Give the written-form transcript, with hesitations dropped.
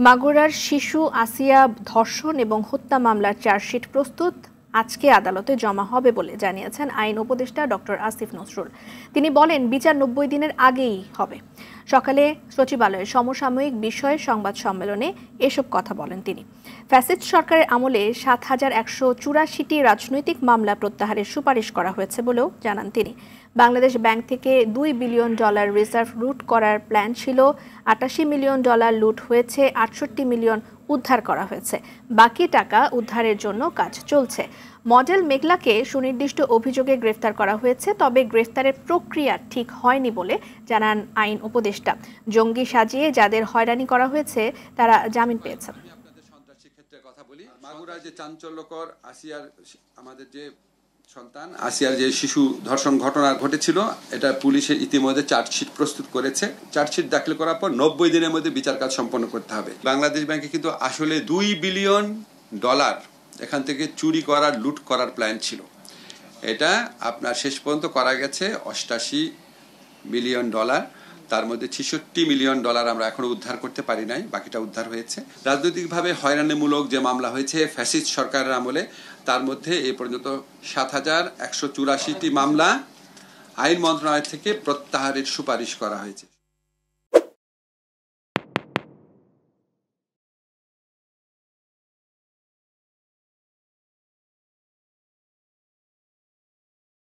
মাগুরার শিশু আসিয়া ধর্ষণ এবং হত্যা মামলার চার্জশিট প্রস্তুত আজকে আদালতে জমা হবে বলে জানিয়েছেন আইন উপদেষ্টা ডক্টর আসিফ নজরুল। তিনি বলেন, বিচার ৯০ দিনের আগেই হবে। সকালে সচিবালয়ে সমসাময়িক বিষয়ে সংবাদ সম্মেলনে এসব কথা বলেন তিনি। ফ্যাসিস্ট সরকারের আমলে ৭,১৮৪টি রাজনৈতিক মামলা প্রত্যাহারের সুপারিশ করা হয়েছে বলেও জানান তিনি। বাংলাদেশ ব্যাংক থেকে $২ বিলিয়ন রিজার্ভ লুট করার প্ল্যান ছিল। $৮৮ মিলিয়ন লুট হয়েছে, ৬৮ মিলিয়ন উদ্ধার করা হয়েছে। বাকি টাকা উদ্ধারের জন্য কাজ চলছে। মডেল মেঘলাকে সুনির্দিষ্ট অভিযোগে গ্রেফতার করা হয়েছে, তবে গ্রেফতারের প্রক্রিয়া ঠিক হয়নি বলে জানান আইন উপদেষ্টা। জঙ্গি সাজিয়ে যাদের হয়রানি করা হয়েছে তারা জামিন পেয়েছেন। মাগুরার যে চাঞ্চল্যকর আমাদের যে সন্তান আসিয়ার যে শিশু ধর্ষণ ঘটনা ঘটেছিল, এটা পুলিশের ইতিমধ্যে চার্জশিট প্রস্তুত করেছে। চার্জশিট দাখিল করার পর ৯০ দিনের মধ্যে বিচার কাজ সম্পন্ন করতে হবে। বাংলাদেশ ব্যাংকে কিন্তু আসলে $২ বিলিয়ন এখান থেকে চুরি করার, লুট করার প্ল্যান ছিল। এটা আপনার শেষ পর্যন্ত করা গেছে $৮৮ মিলিয়ন। তার মধ্যে $৬৬ মিলিয়ন আমরা এখনো উদ্ধার করতে পারি নাই, বাকিটা উদ্ধার হয়েছে। রাজনৈতিকভাবে হয়রানিমূলক যে মামলা হয়েছে ফ্যাসিস্ট সরকারের আমলে, তার মধ্যে এ পর্যন্ত ৭,১৮৪টি মামলা আইন মন্ত্রণালয় থেকে প্রত্যাহারের সুপারিশ করা হয়েছে।